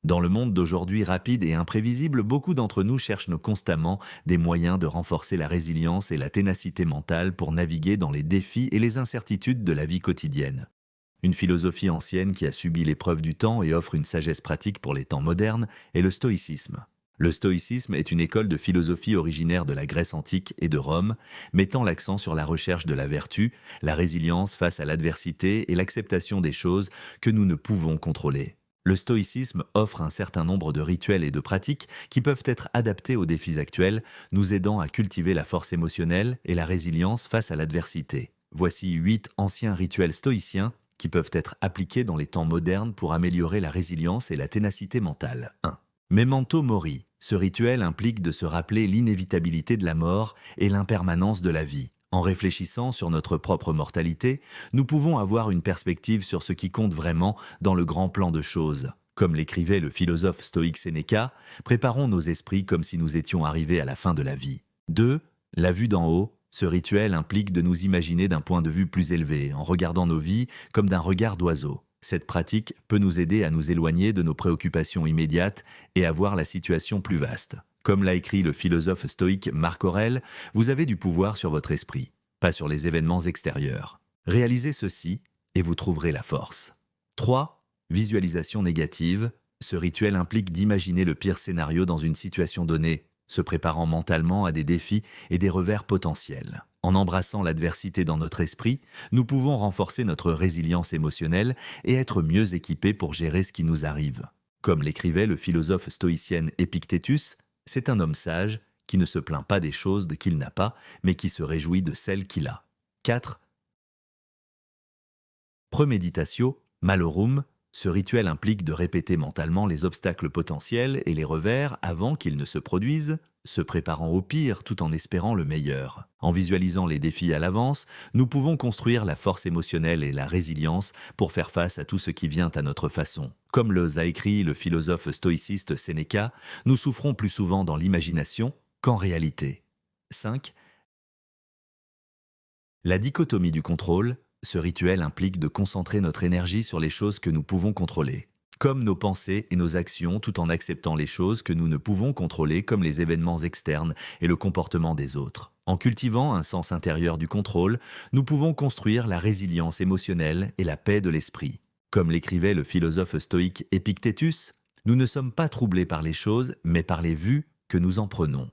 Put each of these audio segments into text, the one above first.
Dans le monde d'aujourd'hui rapide et imprévisible, beaucoup d'entre nous cherchent constamment des moyens de renforcer la résilience et la ténacité mentale pour naviguer dans les défis et les incertitudes de la vie quotidienne. Une philosophie ancienne qui a subi l'épreuve du temps et offre une sagesse pratique pour les temps modernes est le stoïcisme. Le stoïcisme est une école de philosophie originaire de la Grèce antique et de Rome, mettant l'accent sur la recherche de la vertu, la résilience face à l'adversité et l'acceptation des choses que nous ne pouvons contrôler. Le stoïcisme offre un certain nombre de rituels et de pratiques qui peuvent être adaptés aux défis actuels, nous aidant à cultiver la force émotionnelle et la résilience face à l'adversité. Voici 8 anciens rituels stoïciens qui peuvent être appliqués dans les temps modernes pour améliorer la résilience et la ténacité mentale. 1. Memento mori. Ce rituel implique de se rappeler l'inévitabilité de la mort et l'impermanence de la vie. En réfléchissant sur notre propre mortalité, nous pouvons avoir une perspective sur ce qui compte vraiment dans le grand plan de choses. Comme l'écrivait le philosophe stoïque Sénéca, préparons nos esprits comme si nous étions arrivés à la fin de la vie. 2. La vue d'en haut. Ce rituel implique de nous imaginer d'un point de vue plus élevé, en regardant nos vies comme d'un regard d'oiseau. Cette pratique peut nous aider à nous éloigner de nos préoccupations immédiates et à voir la situation plus vaste. Comme l'a écrit le philosophe stoïque Marc Aurèle, vous avez du pouvoir sur votre esprit, pas sur les événements extérieurs. Réalisez ceci et vous trouverez la force. 3. Visualisation négative. Ce rituel implique d'imaginer le pire scénario dans une situation donnée, se préparant mentalement à des défis et des revers potentiels. En embrassant l'adversité dans notre esprit, nous pouvons renforcer notre résilience émotionnelle et être mieux équipés pour gérer ce qui nous arrive. Comme l'écrivait le philosophe stoïcien Épictétus, c'est un homme sage qui ne se plaint pas des choses qu'il n'a pas, mais qui se réjouit de celles qu'il a. 4. Premeditatio malorum. Ce rituel implique de répéter mentalement les obstacles potentiels et les revers avant qu'ils ne se produisent, se préparant au pire tout en espérant le meilleur. En visualisant les défis à l'avance, nous pouvons construire la force émotionnelle et la résilience pour faire face à tout ce qui vient à notre façon. Comme le a écrit le philosophe stoïciste Sénéca, nous souffrons plus souvent dans l'imagination qu'en réalité. 5. La dichotomie du contrôle. Ce rituel implique de concentrer notre énergie sur les choses que nous pouvons contrôler, comme nos pensées et nos actions, tout en acceptant les choses que nous ne pouvons contrôler, comme les événements externes et le comportement des autres. En cultivant un sens intérieur du contrôle, nous pouvons construire la résilience émotionnelle et la paix de l'esprit. Comme l'écrivait le philosophe stoïque Épictétus, nous ne sommes pas troublés par les choses, mais par les vues que nous en prenons.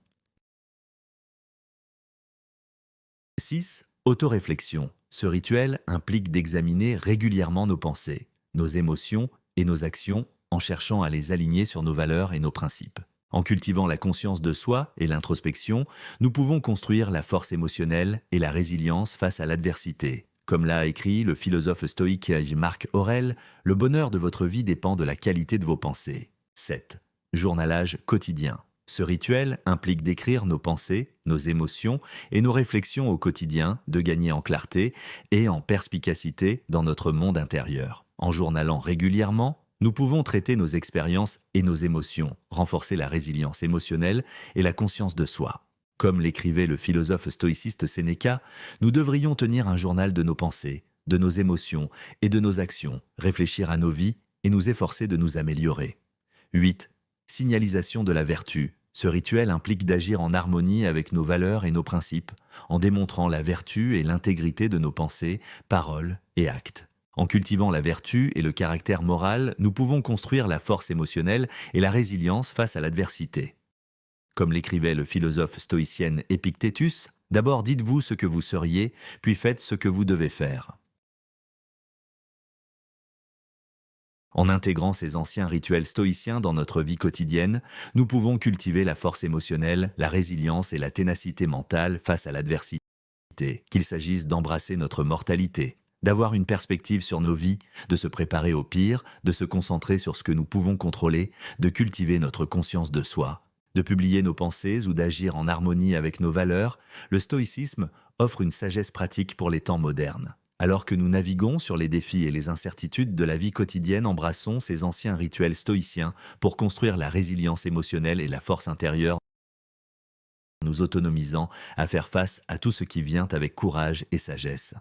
6. Autoréflexion. Ce rituel implique d'examiner régulièrement nos pensées, nos émotions et nos actions en cherchant à les aligner sur nos valeurs et nos principes. En cultivant la conscience de soi et l'introspection, nous pouvons construire la force émotionnelle et la résilience face à l'adversité. Comme l'a écrit le philosophe stoïque Marc Aurèle, le bonheur de votre vie dépend de la qualité de vos pensées. 7. Journalage quotidien. Ce rituel implique d'écrire nos pensées, nos émotions et nos réflexions au quotidien, de gagner en clarté et en perspicacité dans notre monde intérieur. En journalant régulièrement, nous pouvons traiter nos expériences et nos émotions, renforcer la résilience émotionnelle et la conscience de soi. Comme l'écrivait le philosophe stoïciste Sénéca, nous devrions tenir un journal de nos pensées, de nos émotions et de nos actions, réfléchir à nos vies et nous efforcer de nous améliorer. 8. Signalisation de la vertu. Ce rituel implique d'agir en harmonie avec nos valeurs et nos principes, en démontrant la vertu et l'intégrité de nos pensées, paroles et actes. En cultivant la vertu et le caractère moral, nous pouvons construire la force émotionnelle et la résilience face à l'adversité. Comme l'écrivait le philosophe stoïcien Épictétus, d'abord dites-vous ce que vous seriez, puis faites ce que vous devez faire. En intégrant ces anciens rituels stoïciens dans notre vie quotidienne, nous pouvons cultiver la force émotionnelle, la résilience et la ténacité mentale face à l'adversité, qu'il s'agisse d'embrasser notre mortalité, d'avoir une perspective sur nos vies, de se préparer au pire, de se concentrer sur ce que nous pouvons contrôler, de cultiver notre conscience de soi, de publier nos pensées ou d'agir en harmonie avec nos valeurs. Le stoïcisme offre une sagesse pratique pour les temps modernes. Alors que nous naviguons sur les défis et les incertitudes de la vie quotidienne, embrassons ces anciens rituels stoïciens pour construire la résilience émotionnelle et la force intérieure, nous autonomisant à faire face à tout ce qui vient avec courage et sagesse.